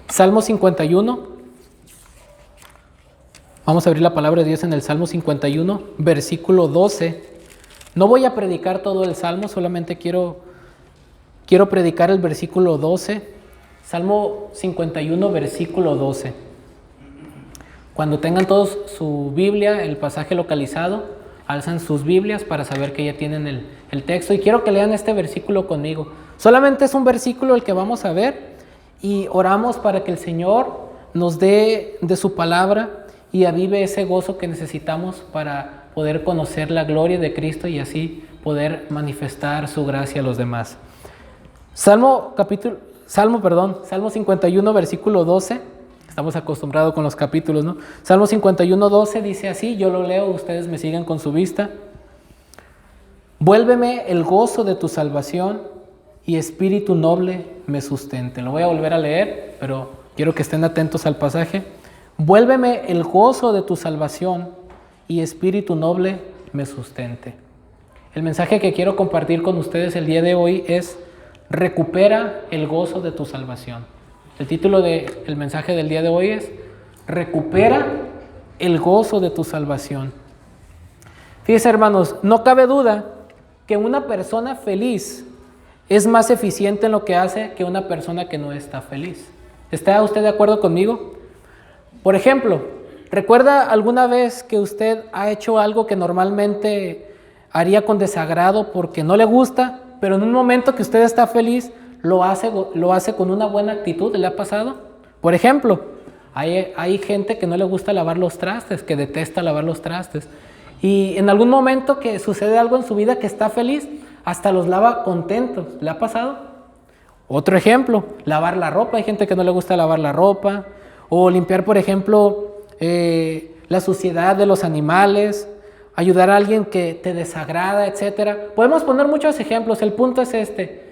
Salmo 51. Vamos a abrir la palabra de Dios en el Salmo 51, versículo 12. No voy a predicar todo el Salmo, solamente quiero predicar el versículo 12. Salmo 51, versículo 12. Cuando tengan todos su Biblia, el pasaje localizado, alzan sus Biblias para saber que ya tienen el texto. Y quiero que lean este versículo conmigo. Solamente es un versículo el que vamos a ver y oramos para que el Señor nos dé de su palabra y avive ese gozo que necesitamos para poder conocer la gloria de Cristo y así poder manifestar su gracia a los demás. Salmo 51, versículo 12. Estamos acostumbrados con los capítulos, ¿no? Salmo 51, 12 dice así, yo lo leo, ustedes me siguen con su vista. Vuélveme el gozo de tu salvación y espíritu noble me sustente. Lo voy a volver a leer, pero quiero que estén atentos al pasaje. Vuélveme el gozo de tu salvación y espíritu noble me sustente. El mensaje que quiero compartir con ustedes el día de hoy es recupera el gozo de tu salvación. El título del mensaje del día de hoy es recupera el gozo de tu salvación. Fíjense, hermanos, no cabe duda que una persona feliz es más eficiente en lo que hace que una persona que no está feliz. ¿Está usted de acuerdo conmigo? Por ejemplo, ¿recuerda alguna vez que usted ha hecho algo que normalmente haría con desagrado porque no le gusta, pero en un momento que usted está feliz, lo hace con una buena actitud? ¿Le ha pasado? Por ejemplo, hay gente que no le gusta lavar los trastes, que detesta lavar los trastes. Y en algún momento que sucede algo en su vida que está feliz, hasta los lava contentos. ¿Le ha pasado? Otro ejemplo, lavar la ropa. Hay gente que no le gusta lavar la ropa. O limpiar, por ejemplo, la suciedad de los animales. Ayudar a alguien que te desagrada, etc. Podemos poner muchos ejemplos. El punto es este.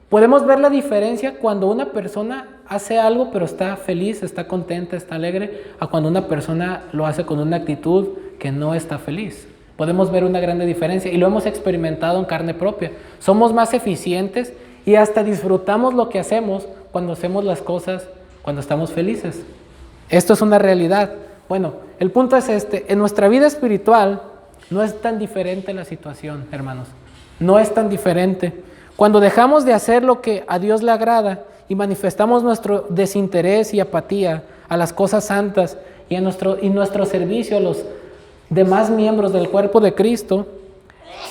Podemos ver la diferencia cuando una persona hace algo pero está feliz, está contenta, está alegre, a cuando una persona lo hace con una actitud que no está feliz. Podemos ver una grande diferencia y lo hemos experimentado en carne propia. Somos más eficientes y hasta disfrutamos lo que hacemos cuando hacemos las cosas cuando estamos felices. Esto es una realidad. Bueno, el punto es este. En nuestra vida espiritual no es tan diferente la situación, hermanos. No es tan diferente. Cuando dejamos de hacer lo que a Dios le agrada y manifestamos nuestro desinterés y apatía a las cosas santas y nuestro servicio a los demás miembros del cuerpo de Cristo,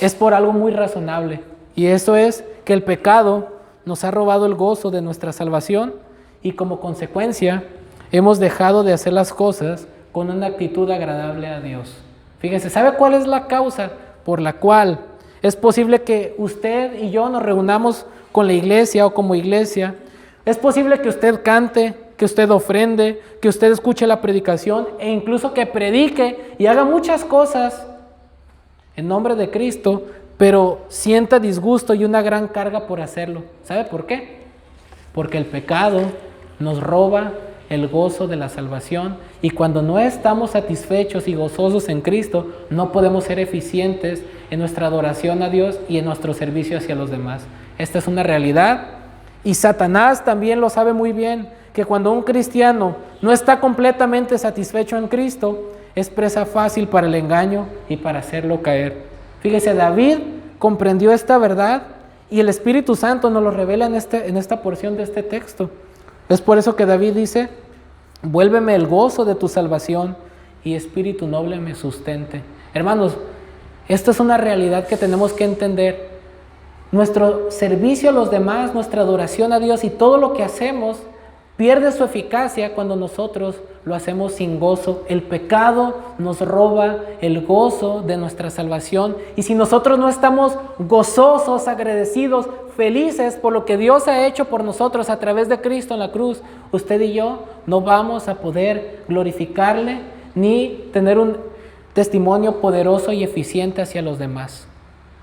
es por algo muy razonable. Y eso es que el pecado nos ha robado el gozo de nuestra salvación y como consecuencia hemos dejado de hacer las cosas con una actitud agradable a Dios. Fíjense, ¿sabe cuál es la causa por la cual es posible que usted y yo nos reunamos con la iglesia o como iglesia? Es posible que usted cante, que usted ofrende, que usted escuche la predicación e incluso que predique y haga muchas cosas en nombre de Cristo, pero sienta disgusto y una gran carga por hacerlo. ¿Sabe por qué? Porque el pecado nos roba el gozo de la salvación y cuando no estamos satisfechos y gozosos en Cristo, no podemos ser eficientes en nuestra adoración a Dios y en nuestro servicio hacia los demás. Esta es una realidad y Satanás también lo sabe muy bien, que cuando un cristiano no está completamente satisfecho en Cristo, es presa fácil para el engaño y para hacerlo caer. Fíjese, David comprendió esta verdad y el Espíritu Santo nos lo revela en esta porción de este texto. Es por eso que David dice, vuélveme el gozo de tu salvación y espíritu noble me sustente. Hermanos, esto es una realidad que tenemos que entender. Nuestro servicio a los demás, nuestra adoración a Dios y todo lo que hacemos pierde su eficacia cuando nosotros lo hacemos sin gozo. El pecado nos roba el gozo de nuestra salvación y si nosotros no estamos gozosos, agradecidos, felices por lo que Dios ha hecho por nosotros a través de Cristo en la cruz, usted y yo no vamos a poder glorificarle ni tener un testimonio poderoso y eficiente hacia los demás.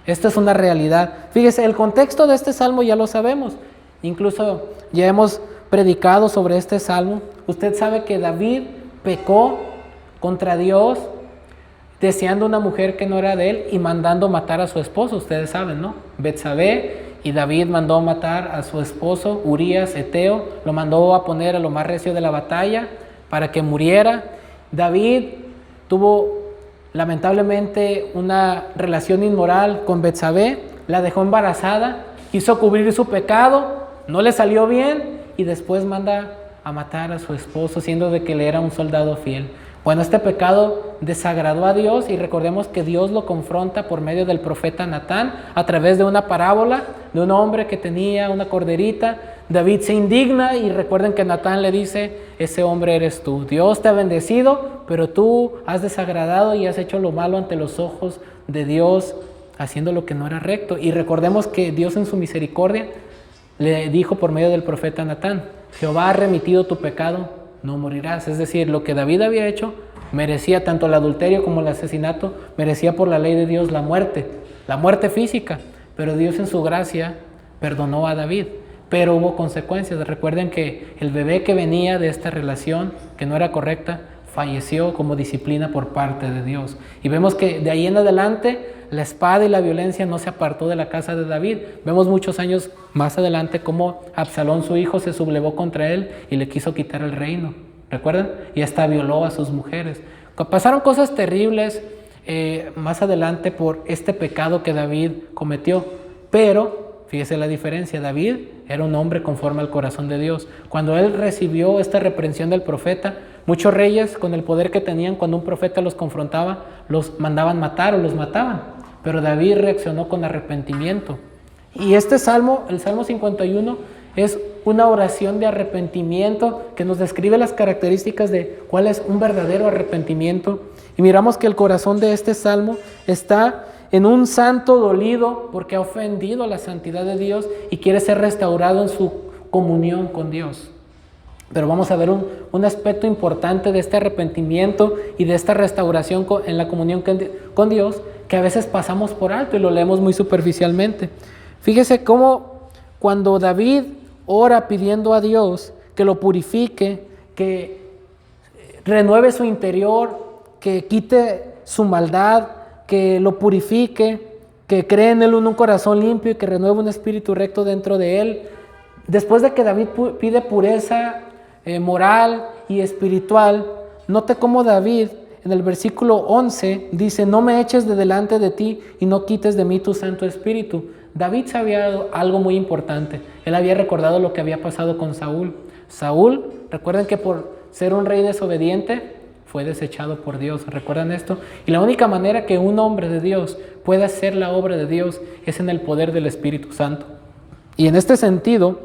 Esta es una realidad. Fíjese, el contexto de este salmo ya lo sabemos. Incluso ya hemos predicado sobre este salmo. Usted sabe que David pecó contra Dios deseando una mujer que no era de él y mandando matar a su esposo. Ustedes saben, ¿no? Betsabé y David mandó matar a su esposo Urías Eteo, lo mandó a poner a lo más recio de la batalla para que muriera. David tuvo lamentablemente una relación inmoral con Betsabé, la dejó embarazada, quiso cubrir su pecado, no le salió bien y después manda a matar a su esposo, siendo de que él era un soldado fiel. Bueno, este pecado desagradó a Dios y recordemos que Dios lo confronta por medio del profeta Natán a través de una parábola de un hombre que tenía una corderita. David se indigna y recuerden que Natán le dice, ese hombre eres tú. Dios te ha bendecido, pero tú has desagradado y has hecho lo malo ante los ojos de Dios, haciendo lo que no era recto. Y recordemos que Dios en su misericordia le dijo por medio del profeta Natán, Jehová ha remitido tu pecado, no morirás. Es decir, lo que David había hecho merecía tanto el adulterio como el asesinato, merecía por la ley de Dios la muerte física, pero Dios en su gracia perdonó a David, pero hubo consecuencias. Recuerden que el bebé que venía de esta relación, que no era correcta, falleció como disciplina por parte de Dios. Y vemos que de ahí en adelante la espada y la violencia no se apartó de la casa de David. Vemos muchos años más adelante cómo Absalón, su hijo, se sublevó contra él y le quiso quitar el reino. ¿Recuerdan? Y hasta violó a sus mujeres. Pasaron cosas terribles más adelante por este pecado que David cometió. Pero, fíjese la diferencia, David era un hombre conforme al corazón de Dios. Cuando él recibió esta reprensión del profeta, muchos reyes con el poder que tenían, cuando un profeta los confrontaba, los mandaban matar o los mataban. Pero David reaccionó con arrepentimiento. Y este salmo, el Salmo 51, es una oración de arrepentimiento que nos describe las características de cuál es un verdadero arrepentimiento. Y miramos que el corazón de este salmo está en un santo dolido porque ha ofendido a la santidad de Dios y quiere ser restaurado en su comunión con Dios. Pero vamos a ver un aspecto importante de este arrepentimiento y de esta restauración en la comunión con Dios que a veces pasamos por alto y lo leemos muy superficialmente. Fíjese cómo cuando David ora pidiendo a Dios que lo purifique, que renueve su interior, que quite su maldad, que lo purifique, que cree en él un corazón limpio y que renueve un espíritu recto dentro de él. Después de que David pide pureza moral y espiritual, note cómo David en el versículo 11 dice, no me eches de delante de ti y no quites de mí tu Santo Espíritu. David sabía algo muy importante. Él había recordado lo que había pasado con Saúl. Saúl, recuerden que por ser un rey desobediente, fue desechado por Dios. ¿Recuerdan esto? Y la única manera que un hombre de Dios pueda hacer la obra de Dios es en el poder del Espíritu Santo. Y en este sentido,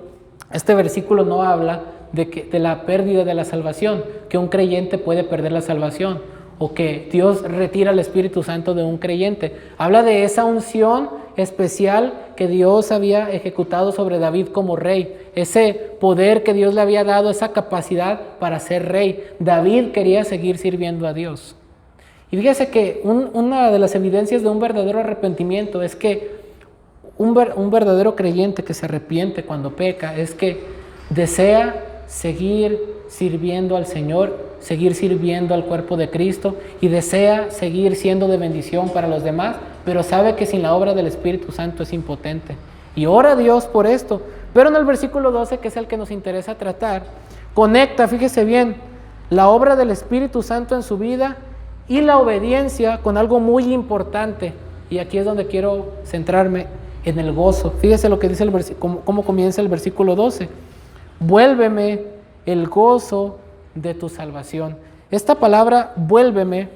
este versículo no habla de la pérdida de la salvación, que un creyente puede perder la salvación, o que Dios retira el Espíritu Santo de un creyente. Habla de esa unción especial que Dios había ejecutado sobre David como rey, ese poder que Dios le había dado, esa capacidad para ser rey. David quería seguir sirviendo a Dios. Y fíjese que una de las evidencias de un verdadero arrepentimiento es que un verdadero creyente que se arrepiente cuando peca es que desea seguir sirviendo al Señor, seguir sirviendo al cuerpo de Cristo y desea seguir siendo de bendición para los demás, pero sabe que sin la obra del Espíritu Santo es impotente. Y ora a Dios por esto. Pero en el versículo 12, que es el que nos interesa tratar, conecta, fíjese bien, la obra del Espíritu Santo en su vida y la obediencia con algo muy importante. Y aquí es donde quiero centrarme, en el gozo. Fíjese lo que dice cómo comienza el versículo 12. Vuélveme el gozo de tu salvación. Esta palabra, vuélveme,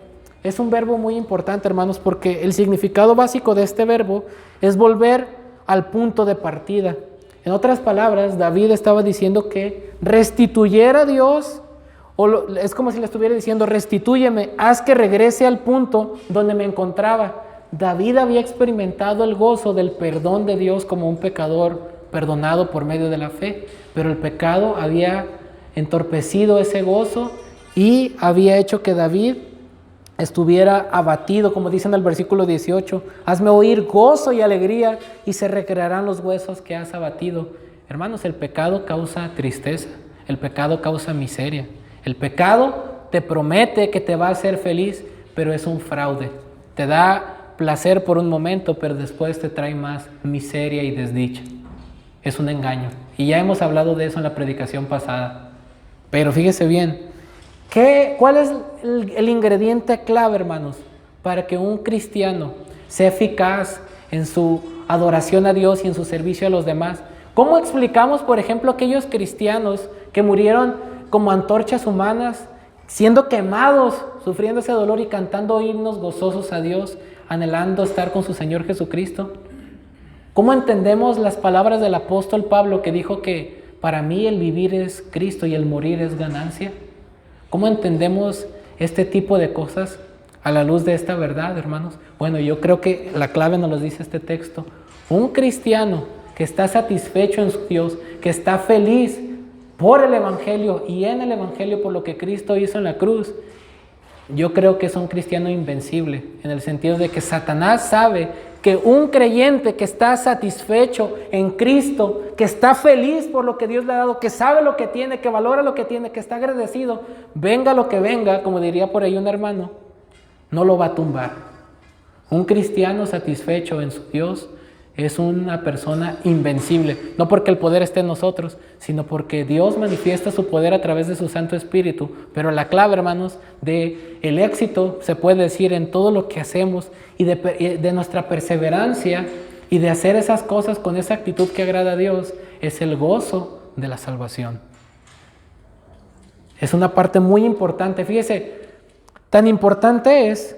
es un verbo muy importante, hermanos, porque el significado básico de este verbo es volver al punto de partida. En otras palabras, David estaba diciendo que restituyera a Dios, es como si le estuviera diciendo, restitúyeme, haz que regrese al punto donde me encontraba. David había experimentado el gozo del perdón de Dios como un pecador perdonado por medio de la fe, pero el pecado había entorpecido ese gozo y había hecho que David estuviera abatido, como dice en el versículo 18, hazme oír gozo y alegría y se recrearán los huesos que has abatido. Hermanos, el pecado causa tristeza, el pecado causa miseria, el pecado te promete que te va a hacer feliz, pero es un fraude, te da placer por un momento, pero después te trae más miseria y desdicha. Es un engaño. Y ya hemos hablado de eso en la predicación pasada. Pero fíjese bien, ¿cuál es el ingrediente clave, hermanos, para que un cristiano sea eficaz en su adoración a Dios y en su servicio a los demás? ¿Cómo explicamos, por ejemplo, aquellos cristianos que murieron como antorchas humanas, siendo quemados, sufriendo ese dolor y cantando himnos gozosos a Dios, anhelando estar con su Señor Jesucristo? ¿Cómo entendemos las palabras del apóstol Pablo que dijo que para mí el vivir es Cristo y el morir es ganancia? ¿Cómo entendemos este tipo de cosas a la luz de esta verdad, hermanos? Bueno, yo creo que la clave nos lo dice este texto. Un cristiano que está satisfecho en su Dios, que está feliz por el Evangelio y en el Evangelio por lo que Cristo hizo en la cruz, yo creo que es un cristiano invencible, en el sentido de que Satanás sabe que un creyente que está satisfecho en Cristo, que está feliz por lo que Dios le ha dado, que sabe lo que tiene, que valora lo que tiene, que está agradecido, venga lo que venga, como diría por ahí un hermano, no lo va a tumbar. Un cristiano satisfecho en su Dios es una persona invencible, no porque el poder esté en nosotros, sino porque Dios manifiesta su poder a través de su Santo Espíritu. Pero la clave, hermanos, de el éxito, se puede decir, en todo lo que hacemos y de nuestra perseverancia y de hacer esas cosas con esa actitud que agrada a Dios, es el gozo de la salvación. Es una parte muy importante. Fíjese, tan importante es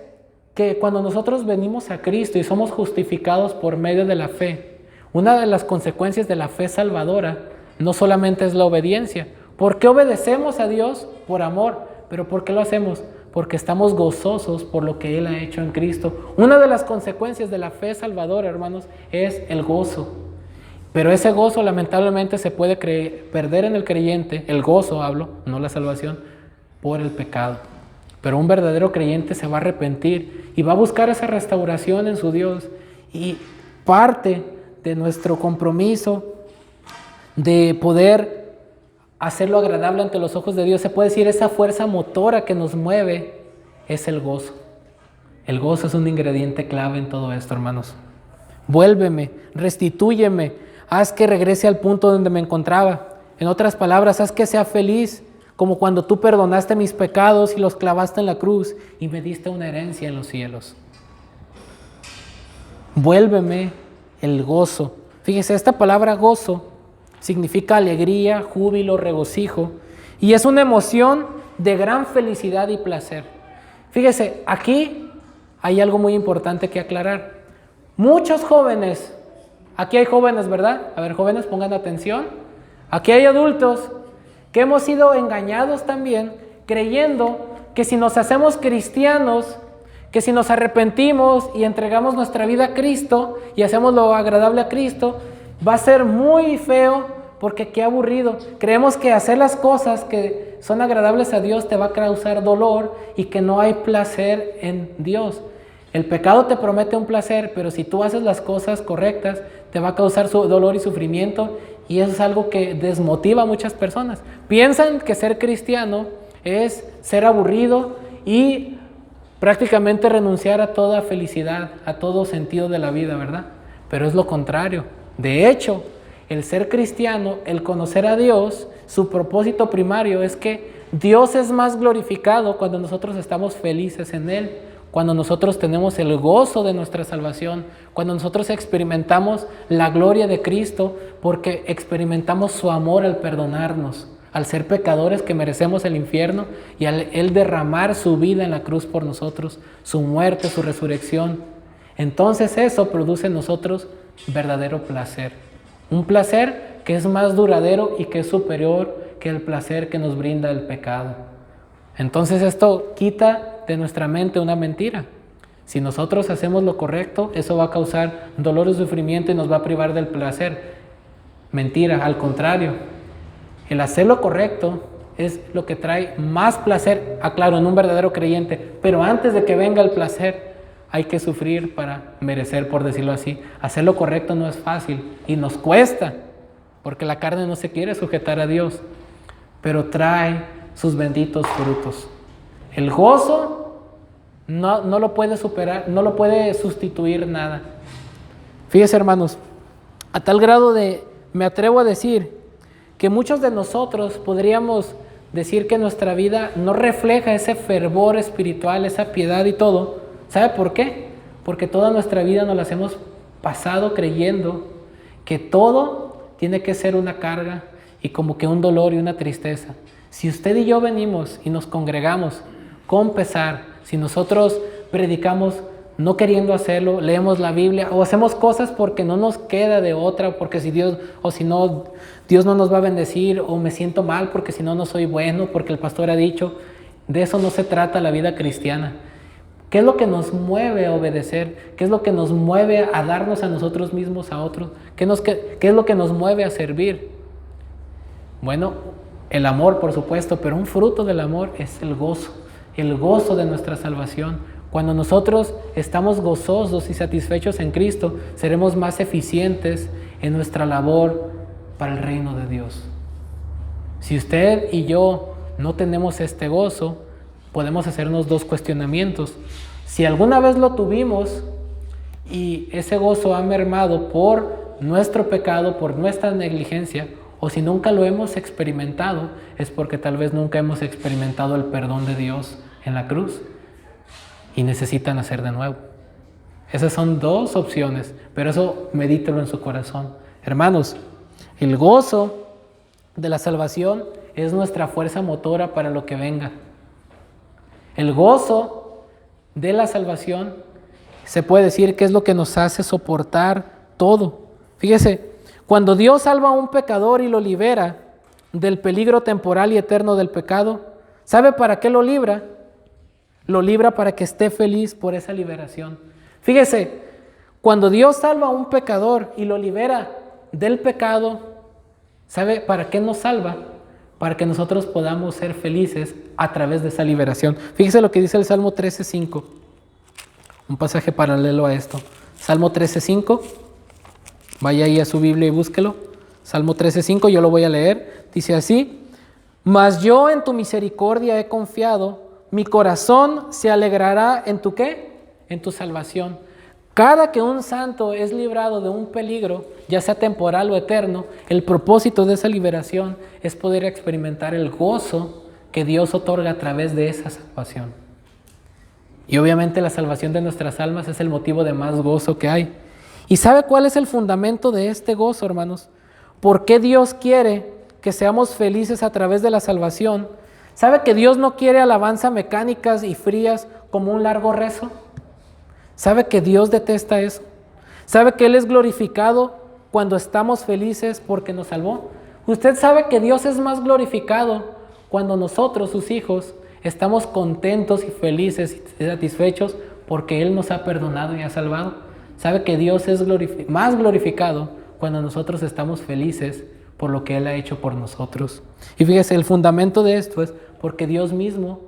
que cuando nosotros venimos a Cristo y somos justificados por medio de la fe, una de las consecuencias de la fe salvadora no solamente es la obediencia. ¿Por qué obedecemos a Dios? Por amor. ¿Pero por qué lo hacemos? Porque estamos gozosos por lo que Él ha hecho en Cristo. Una de las consecuencias de la fe salvadora, hermanos, es el gozo. Pero ese gozo lamentablemente se puede perder en el creyente, el gozo hablo, no la salvación, por el pecado. Pero un verdadero creyente se va a arrepentir y va a buscar esa restauración en su Dios. Y parte de nuestro compromiso de poder hacerlo agradable ante los ojos de Dios, se puede decir, esa fuerza motora que nos mueve, es el gozo. El gozo es un ingrediente clave en todo esto, hermanos. Vuélveme, restitúyeme, haz que regrese al punto donde me encontraba. En otras palabras, haz que sea feliz, como cuando tú perdonaste mis pecados y los clavaste en la cruz y me diste una herencia en los cielos. Vuélveme el gozo. Fíjese, esta palabra gozo significa alegría, júbilo, regocijo, y es una emoción de gran felicidad y placer. Fíjese, aquí hay algo muy importante que aclarar. Muchos jóvenes, aquí hay jóvenes, ¿verdad? A ver, jóvenes, pongan atención. Aquí hay adultos que hemos sido engañados también, creyendo que si nos hacemos cristianos, que si nos arrepentimos y entregamos nuestra vida a Cristo y hacemos lo agradable a Cristo, va a ser muy feo, porque qué aburrido. Creemos que hacer las cosas que son agradables a Dios te va a causar dolor y que no hay placer en Dios. El pecado te promete un placer, pero si tú haces las cosas correctas, te va a causar dolor y sufrimiento. Y eso es algo que desmotiva a muchas personas. Piensan que ser cristiano es ser aburrido y prácticamente renunciar a toda felicidad, a todo sentido de la vida, ¿verdad? Pero es lo contrario. De hecho, el ser cristiano, el conocer a Dios, su propósito primario es que Dios es más glorificado cuando nosotros estamos felices en Él, cuando nosotros tenemos el gozo de nuestra salvación, cuando nosotros experimentamos la gloria de Cristo, porque experimentamos su amor al perdonarnos, al ser pecadores que merecemos el infierno y al Él derramar su vida en la cruz por nosotros, su muerte, su resurrección. Entonces eso produce en nosotros verdadero placer. Un placer que es más duradero y que es superior que el placer que nos brinda el pecado. Entonces esto quita de nuestra mente una mentira. Si nosotros hacemos lo correcto, eso va a causar dolor y sufrimiento y nos va a privar del placer. Mentira, al contrario. El hacer lo correcto es lo que trae más placer, aclaro, en un verdadero creyente. Pero antes de que venga el placer, hay que sufrir para merecer, por decirlo así. Hacer lo correcto no es fácil y nos cuesta, porque la carne no se quiere sujetar a Dios, pero trae sus benditos frutos. El gozo no lo puede superar, no lo puede sustituir nada. Fíjense, hermanos, a tal grado me atrevo a decir que muchos de nosotros podríamos decir que nuestra vida no refleja ese fervor espiritual, esa piedad y todo. ¿Sabe por qué? Porque toda nuestra vida nos las hemos pasado creyendo que todo tiene que ser una carga y como que un dolor y una tristeza. Si usted y yo venimos y nos congregamos con pesar, si nosotros predicamos no queriendo hacerlo, leemos la Biblia o hacemos cosas porque no nos queda de otra, porque si Dios no nos va a bendecir, o me siento mal porque si no, no soy bueno, porque el pastor ha dicho, de eso no se trata la vida cristiana. ¿Qué es lo que nos mueve a obedecer? ¿Qué es lo que nos mueve a darnos a nosotros mismos a otros? ¿Qué es lo que nos mueve a servir? Bueno, el amor, por supuesto, pero un fruto del amor es el gozo de nuestra salvación. Cuando nosotros estamos gozosos y satisfechos en Cristo, seremos más eficientes en nuestra labor para el reino de Dios. Si usted y yo no tenemos este gozo, podemos hacernos dos cuestionamientos. Si alguna vez lo tuvimos y ese gozo ha mermado por nuestro pecado, por nuestra negligencia, o si nunca lo hemos experimentado, es porque tal vez nunca hemos experimentado el perdón de Dios en la cruz y necesitan nacer de nuevo. Esas son dos opciones, pero eso medítelo en su corazón. Hermanos, el gozo de la salvación es nuestra fuerza motora para lo que venga. El gozo de la salvación se puede decir que es lo que nos hace soportar todo. Fíjese, cuando Dios salva a un pecador y lo libera del peligro temporal y eterno del pecado, ¿sabe para qué lo libra? Lo libra para que esté feliz por esa liberación. Fíjese, cuando Dios salva a un pecador y lo libera del pecado, ¿sabe para qué nos salva? Para que nosotros podamos ser felices a través de esa liberación. Fíjese lo que dice el Salmo 13:5, un pasaje paralelo a esto. Salmo 13:5, vaya ahí a su Biblia y búsquelo. Salmo 13:5, yo lo voy a leer. Dice así: mas yo en tu misericordia he confiado, mi corazón se alegrará en tu ¿qué? En tu salvación. Cada que un santo es librado de un peligro, ya sea temporal o eterno, el propósito de esa liberación es poder experimentar el gozo que Dios otorga a través de esa salvación. Y obviamente la salvación de nuestras almas es el motivo de más gozo que hay. ¿Y sabe cuál es el fundamento de este gozo, hermanos? ¿Por qué Dios quiere que seamos felices a través de la salvación? ¿Sabe que Dios no quiere alabanza mecánicas y frías como un largo rezo? ¿Sabe que Dios detesta eso? ¿Sabe que Él es glorificado cuando estamos felices porque nos salvó? Usted sabe que Dios es más glorificado cuando nosotros, sus hijos, estamos contentos y felices y satisfechos porque Él nos ha perdonado y ha salvado. ¿Sabe que Dios es más glorificado cuando nosotros estamos felices por lo que Él ha hecho por nosotros? Y fíjese, el fundamento de esto es porque Dios mismo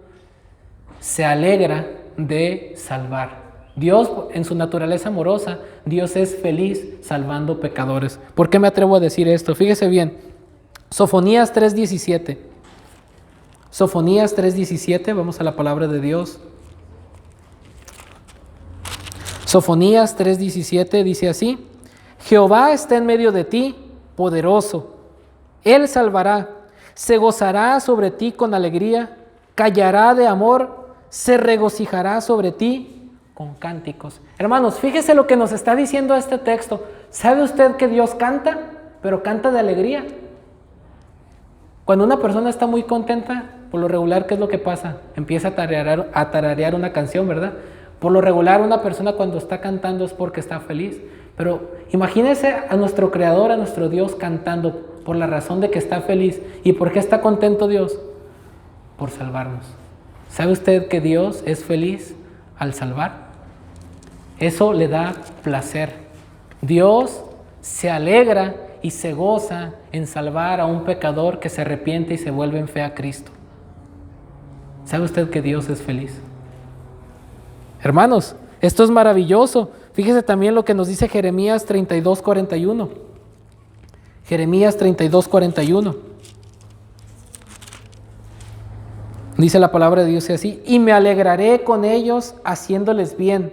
se alegra de salvar. Dios, en su naturaleza amorosa, Dios es feliz salvando pecadores. ¿Por qué me atrevo a decir esto? Fíjese bien, Sofonías 3:17. Sofonías 3:17, vamos a la palabra de Dios. Sofonías 3:17 dice así: Jehová está en medio de ti, poderoso. Él salvará, se gozará sobre ti con alegría, callará de amor, se regocijará sobre ti con cánticos. Hermanos, fíjese lo que nos está diciendo este texto. ¿Sabe usted que Dios canta, pero canta de alegría? Cuando una persona está muy contenta, por lo regular, ¿qué es lo que pasa? Empieza a tararear una canción, ¿verdad? Por lo regular, una persona cuando está cantando es porque está feliz. Pero imagínese a nuestro Creador, a nuestro Dios cantando por la razón de que está feliz. ¿Y por qué está contento Dios? Por salvarnos. ¿Sabe usted que Dios es feliz al salvar? Eso le da placer. Dios se alegra y se goza en salvar a un pecador que se arrepiente y se vuelve en fe a Cristo. ¿Sabe usted que Dios es feliz? Hermanos, esto es maravilloso. Fíjese también lo que nos dice Jeremías 32:41. Jeremías 32:41. Dice la palabra de Dios así: y me alegraré con ellos haciéndoles bien,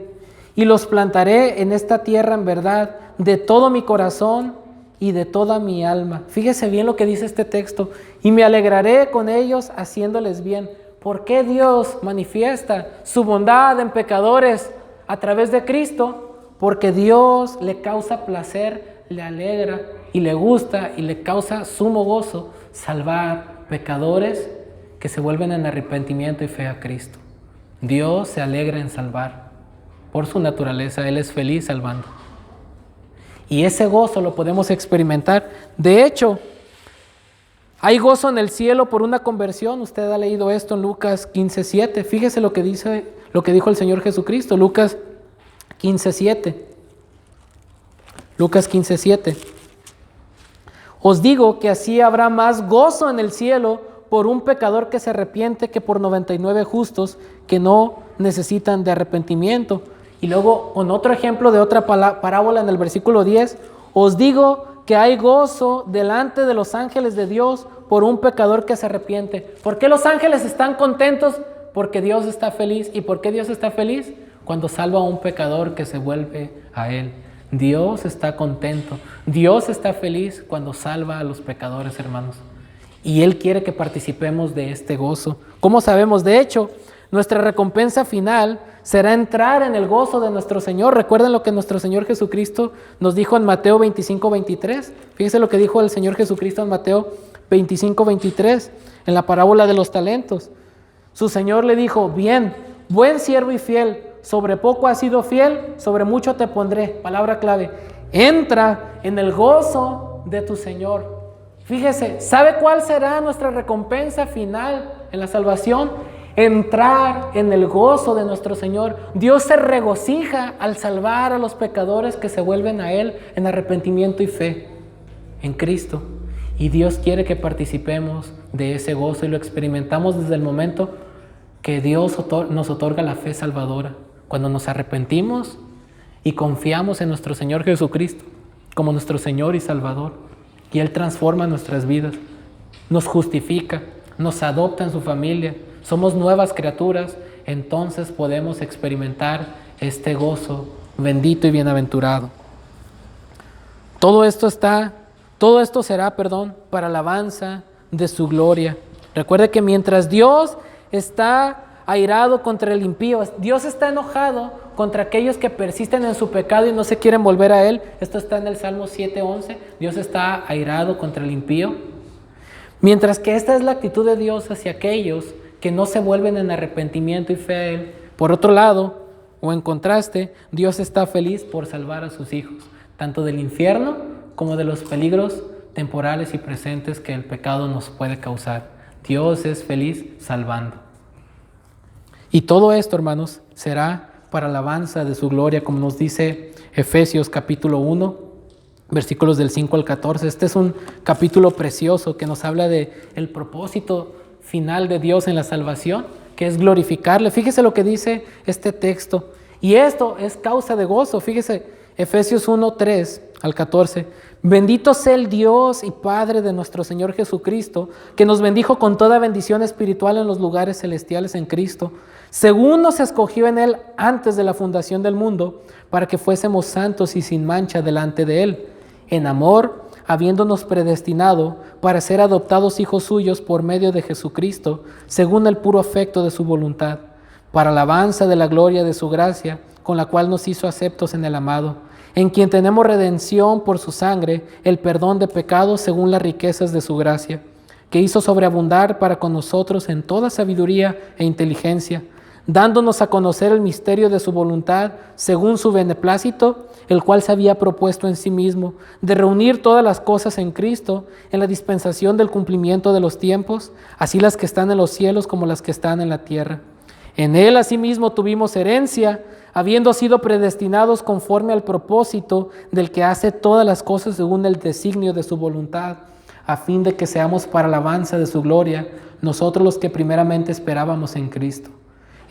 y los plantaré en esta tierra en verdad, de todo mi corazón y de toda mi alma. Fíjese bien lo que dice este texto: y me alegraré con ellos haciéndoles bien. ¿Por qué Dios manifiesta su bondad en pecadores a través de Cristo? Porque Dios le causa placer, le alegra y le gusta y le causa sumo gozo salvar pecadores que se vuelven en arrepentimiento y fe a Cristo. Dios se alegra en salvar. Por su naturaleza, Él es feliz salvando. Y ese gozo lo podemos experimentar. De hecho, hay gozo en el cielo por una conversión. Usted ha leído esto en Lucas 15:7. Fíjese lo que dijo el Señor Jesucristo. Lucas 15:7. Lucas 15:7. Os digo que así habrá más gozo en el cielo por un pecador que se arrepiente que por 99 justos que no necesitan de arrepentimiento. Y luego, con otro ejemplo de otra parábola en el versículo 10, os digo que hay gozo delante de los ángeles de Dios por un pecador que se arrepiente. ¿Por qué los ángeles están contentos? Porque Dios está feliz. ¿Y por qué Dios está feliz? Cuando salva a un pecador que se vuelve a Él. Dios está contento. Dios está feliz cuando salva a los pecadores, hermanos. Y Él quiere que participemos de este gozo. ¿Cómo sabemos? De hecho, nuestra recompensa final será entrar en el gozo de nuestro Señor. Recuerden lo que nuestro Señor Jesucristo nos dijo en Mateo 25:23. Fíjense lo que dijo el Señor Jesucristo en Mateo 25:23, en la parábola de los talentos. Su Señor le dijo: bien, buen siervo y fiel, sobre poco has sido fiel, sobre mucho te pondré. Palabra clave: entra en el gozo de tu Señor. Fíjese, ¿sabe cuál será nuestra recompensa final en la salvación? Entrar en el gozo de nuestro Señor. Dios se regocija al salvar a los pecadores que se vuelven a Él en arrepentimiento y fe en Cristo. Y Dios quiere que participemos de ese gozo y lo experimentamos desde el momento que Dios nos otorga la fe salvadora. Cuando nos arrepentimos y confiamos en nuestro Señor Jesucristo como nuestro Señor y Salvador. Y Él transforma nuestras vidas, nos justifica, nos adopta en su familia, somos nuevas criaturas, entonces podemos experimentar este gozo bendito y bienaventurado. Todo esto será, para alabanza de su gloria. Recuerde que mientras Dios está airado contra el impío, Dios está enojado contra aquellos que persisten en su pecado y no se quieren volver a Él. Esto está en el Salmo 7:11. Dios está airado contra el impío. Mientras que esta es la actitud de Dios hacia aquellos que no se vuelven en arrepentimiento y fe a Él. Por otro lado, o en contraste, Dios está feliz por salvar a sus hijos, tanto del infierno como de los peligros temporales y presentes que el pecado nos puede causar. Dios es feliz salvando. Y todo esto, hermanos, será para alabanza de su gloria, como nos dice Efesios capítulo 1, versículos del 5 al 14. Este es un capítulo precioso que nos habla de el propósito final de Dios en la salvación, que es glorificarle. Fíjese lo que dice este texto. Y esto es causa de gozo. Fíjese, Efesios 1, 3 al 14. Bendito sea el Dios y Padre de nuestro Señor Jesucristo, que nos bendijo con toda bendición espiritual en los lugares celestiales en Cristo, según nos escogió en Él antes de la fundación del mundo, para que fuésemos santos y sin mancha delante de Él, en amor, habiéndonos predestinado para ser adoptados hijos suyos por medio de Jesucristo, según el puro afecto de su voluntad, para alabanza de la gloria de su gracia, con la cual nos hizo aceptos en el amado, en quien tenemos redención por su sangre, el perdón de pecados según las riquezas de su gracia, que hizo sobreabundar para con nosotros en toda sabiduría e inteligencia, dándonos a conocer el misterio de su voluntad, según su beneplácito, el cual se había propuesto en sí mismo, de reunir todas las cosas en Cristo, en la dispensación del cumplimiento de los tiempos, así las que están en los cielos como las que están en la tierra. En Él asimismo tuvimos herencia, habiendo sido predestinados conforme al propósito del que hace todas las cosas según el designio de su voluntad, a fin de que seamos para alabanza de su gloria, nosotros los que primeramente esperábamos en Cristo.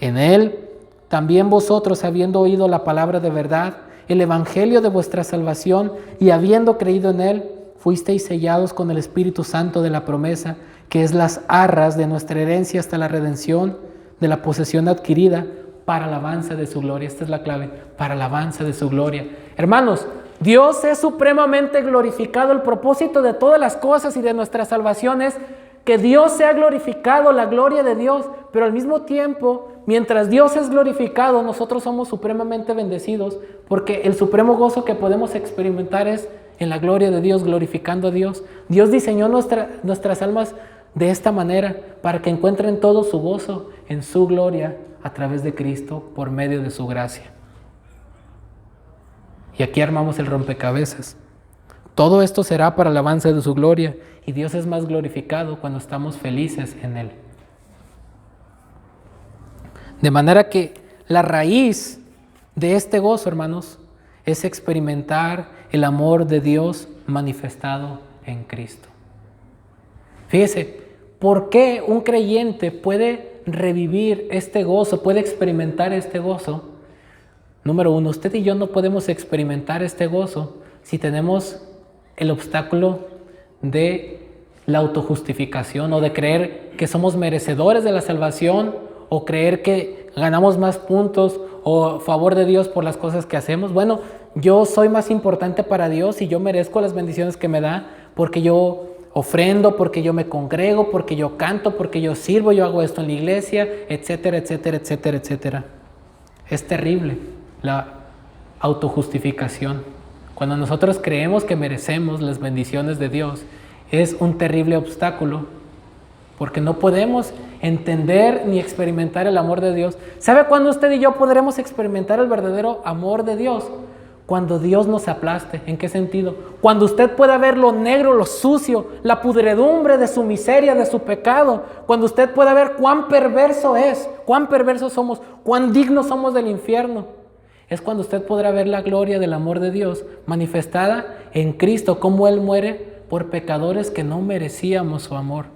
En Él también vosotros, habiendo oído la palabra de verdad, el evangelio de vuestra salvación, y habiendo creído en Él, fuisteis sellados con el Espíritu Santo de la promesa, que es las arras de nuestra herencia hasta la redención de la posesión adquirida para alabanza de su gloria. Esta es la clave, para alabanza de su gloria. Hermanos, Dios es supremamente glorificado. El propósito de todas las cosas y de nuestra salvación es que Dios sea glorificado, la gloria de Dios, pero al mismo tiempo, mientras Dios es glorificado, nosotros somos supremamente bendecidos, porque el supremo gozo que podemos experimentar es en la gloria de Dios, glorificando a Dios. Dios diseñó nuestras almas de esta manera, para que encuentren todo su gozo en su gloria a través de Cristo, por medio de su gracia. Y aquí armamos el rompecabezas. Todo esto será para el avance de su gloria, y Dios es más glorificado cuando estamos felices en Él. De manera que la raíz de este gozo, hermanos, es experimentar el amor de Dios manifestado en Cristo. Fíjese, ¿por qué un creyente puede revivir este gozo, puede experimentar este gozo? Número uno, usted y yo no podemos experimentar este gozo si tenemos el obstáculo de la autojustificación, o de creer que somos merecedores de la salvación, o creer que ganamos más puntos o favor de Dios por las cosas que hacemos. Bueno, yo soy más importante para Dios y yo merezco las bendiciones que me da porque yo ofrendo, porque yo me congrego, porque yo canto, porque yo sirvo, yo hago esto en la iglesia, etcétera, etcétera, etcétera, etcétera. Es terrible la autojustificación. Cuando nosotros creemos que merecemos las bendiciones de Dios, es un terrible obstáculo, porque no podemos entender ni experimentar el amor de Dios. ¿Sabe cuándo usted y yo podremos experimentar el verdadero amor de Dios? Cuando Dios nos aplaste. ¿En qué sentido? Cuando usted pueda ver lo negro, lo sucio, la pudredumbre de su miseria, de su pecado. Cuando usted pueda ver cuán perverso es, cuán perversos somos, cuán dignos somos del infierno. Es cuando usted podrá ver la gloria del amor de Dios manifestada en Cristo, cómo Él muere por pecadores que no merecíamos su amor,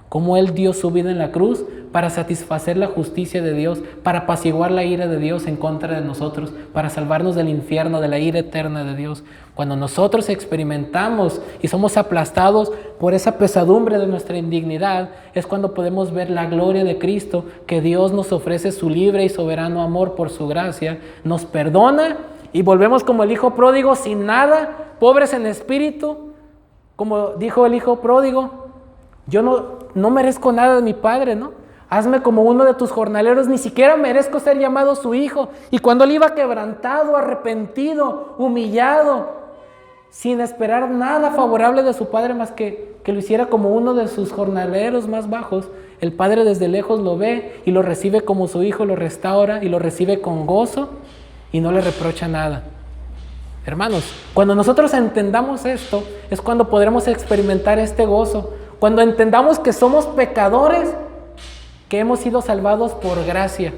cómo Él dio su vida en la cruz para satisfacer la justicia de Dios, para apaciguar la ira de Dios en contra de nosotros, para salvarnos del infierno, de la ira eterna de Dios. Cuando nosotros experimentamos y somos aplastados por esa pesadumbre de nuestra indignidad, es cuando podemos ver la gloria de Cristo, que Dios nos ofrece su libre y soberano amor por su gracia, nos perdona y volvemos como el hijo pródigo sin nada, pobres en espíritu, como dijo el hijo pródigo: yo no merezco nada de mi padre, ¿no? Hazme como uno de tus jornaleros, ni siquiera merezco ser llamado su hijo. Y cuando él iba quebrantado, arrepentido, humillado, sin esperar nada favorable de su padre más que lo hiciera como uno de sus jornaleros más bajos, el padre desde lejos lo ve y lo recibe como su hijo, lo restaura y lo recibe con gozo y no le reprocha nada. Hermanos, cuando nosotros entendamos esto, es cuando podremos experimentar este gozo. Cuando entendamos que somos pecadores, que hemos sido salvados por gracia,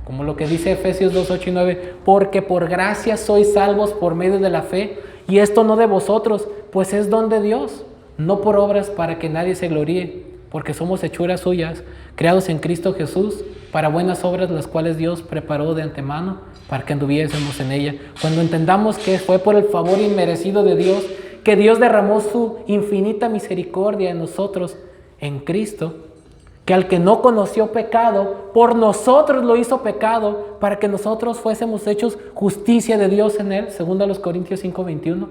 como lo que dice Efesios 2, 8 y 9, porque por gracia sois salvos por medio de la fe, y esto no de vosotros, pues es don de Dios, no por obras para que nadie se gloríe, porque somos hechuras suyas, creados en Cristo Jesús, para buenas obras, las cuales Dios preparó de antemano, para que anduviésemos en ella. Cuando entendamos que fue por el favor inmerecido de Dios, que Dios derramó su infinita misericordia en nosotros, en Cristo, que al que no conoció pecado, por nosotros lo hizo pecado, para que nosotros fuésemos hechos justicia de Dios en Él, según a los Corintios 5:21.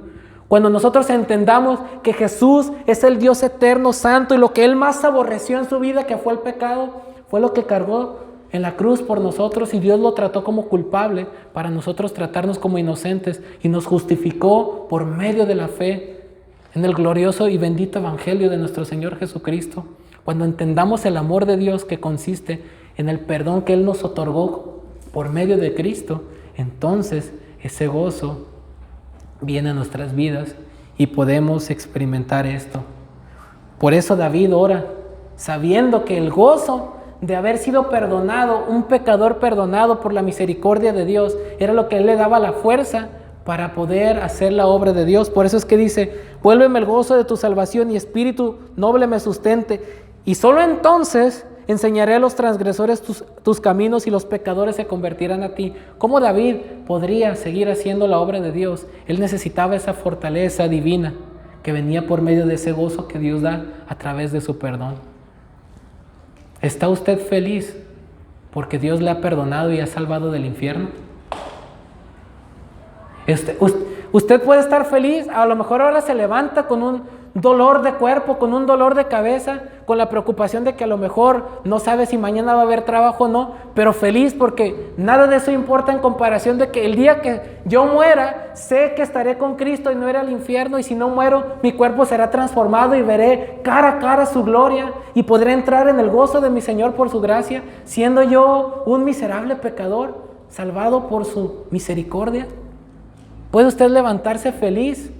Cuando nosotros entendamos que Jesús es el Dios eterno, santo, y lo que Él más aborreció en su vida, que fue el pecado, fue lo que cargó en la cruz por nosotros, y Dios lo trató como culpable para nosotros tratarnos como inocentes, y nos justificó por medio de la fe en el glorioso y bendito evangelio de nuestro Señor Jesucristo. Cuando entendamos el amor de Dios, que consiste en el perdón que Él nos otorgó por medio de Cristo, entonces ese gozo viene a nuestras vidas y podemos experimentar esto. Por eso David ora, sabiendo que el gozo de haber sido perdonado, un pecador perdonado por la misericordia de Dios, era lo que Él le daba la fuerza para poder hacer la obra de Dios. Por eso es que dice: vuélveme el gozo de tu salvación y espíritu noble me sustente. Y solo entonces enseñaré a los transgresores tus caminos y los pecadores se convertirán a ti. ¿Cómo David podría seguir haciendo la obra de Dios? Él necesitaba esa fortaleza divina que venía por medio de ese gozo que Dios da a través de su perdón. ¿Está usted feliz porque Dios le ha perdonado y ha salvado del infierno? Usted puede estar feliz, a lo mejor ahora se levanta con un dolor de cuerpo, con un dolor de cabeza, con la preocupación de que a lo mejor no sabe si mañana va a haber trabajo o no, pero feliz porque nada de eso importa en comparación de que el día que yo muera, sé que estaré con Cristo y no iré al infierno, y si no muero, mi cuerpo será transformado y veré cara a cara su gloria y podré entrar en el gozo de mi Señor por su gracia, siendo yo un miserable pecador, salvado por su misericordia. ¿Puede usted levantarse feliz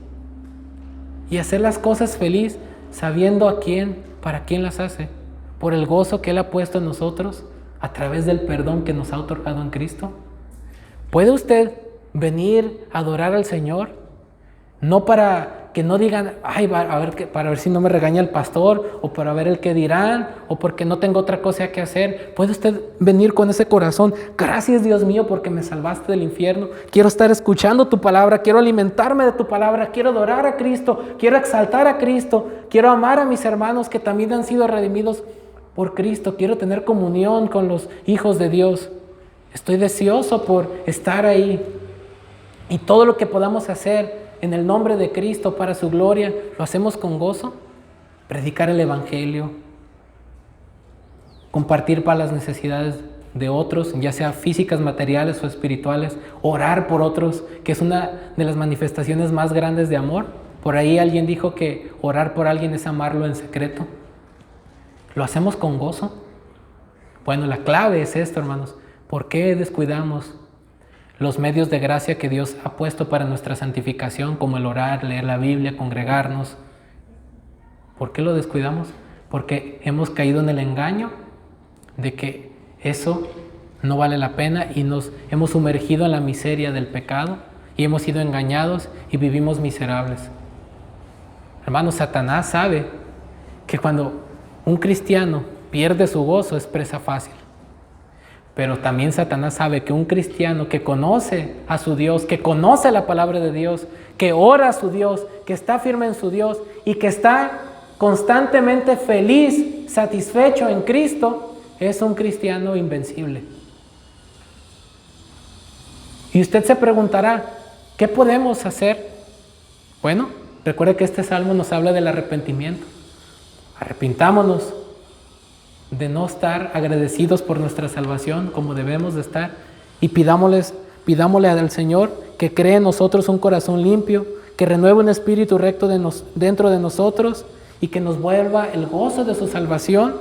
y hacer las cosas feliz sabiendo para quién las hace? Por el gozo que Él ha puesto en nosotros a través del perdón que nos ha otorgado en Cristo. ¿Puede usted venir a adorar al Señor? No para que no digan, ay, para ver si no me regaña el pastor, o para ver el que dirán, o porque no tengo otra cosa que hacer. ¿Puede usted venir con ese corazón? Gracias, Dios mío, porque me salvaste del infierno. Quiero estar escuchando tu palabra, quiero alimentarme de tu palabra, quiero adorar a Cristo, quiero exaltar a Cristo, quiero amar a mis hermanos que también han sido redimidos por Cristo, quiero tener comunión con los hijos de Dios. Estoy deseoso por estar ahí, y todo lo que podamos hacer en el nombre de Cristo para su gloria, lo hacemos con gozo. Predicar el Evangelio, compartir para las necesidades de otros, ya sea físicas, materiales o espirituales, orar por otros, que es una de las manifestaciones más grandes de amor. Por ahí alguien dijo que orar por alguien es amarlo en secreto. ¿Lo hacemos con gozo? Bueno, la clave es esto, hermanos. ¿Por qué descuidamos los medios de gracia que Dios ha puesto para nuestra santificación, como el orar, leer la Biblia, congregarnos? ¿Por qué lo descuidamos? Porque hemos caído en el engaño de que eso no vale la pena y nos hemos sumergido en la miseria del pecado y hemos sido engañados y vivimos miserables. Hermanos, Satanás sabe que cuando un cristiano pierde su gozo es presa fácil. Pero también Satanás sabe que un cristiano que conoce a su Dios, que conoce la palabra de Dios, que ora a su Dios, que está firme en su Dios y que está constantemente feliz, satisfecho en Cristo, es un cristiano invencible. Y usted se preguntará, ¿qué podemos hacer? Bueno, recuerde que este salmo nos habla del arrepentimiento. Arrepintámonos de no estar agradecidos por nuestra salvación como debemos de estar, y pidámosle al Señor que cree en nosotros un corazón limpio, que renueve un espíritu recto dentro de nosotros y que nos vuelva el gozo de su salvación,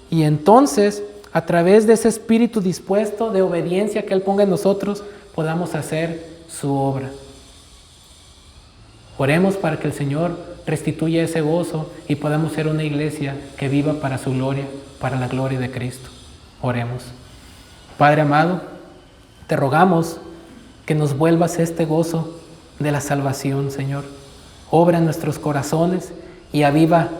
y entonces a través de ese espíritu dispuesto de obediencia que Él ponga en nosotros podamos hacer su obra. Oremos para que el Señor restituya ese gozo y podamos ser una iglesia que viva para su gloria, para la gloria de Cristo. Oremos. Padre amado, te rogamos que nos vuelvas este gozo de la salvación, Señor. Obra en nuestros corazones y aviva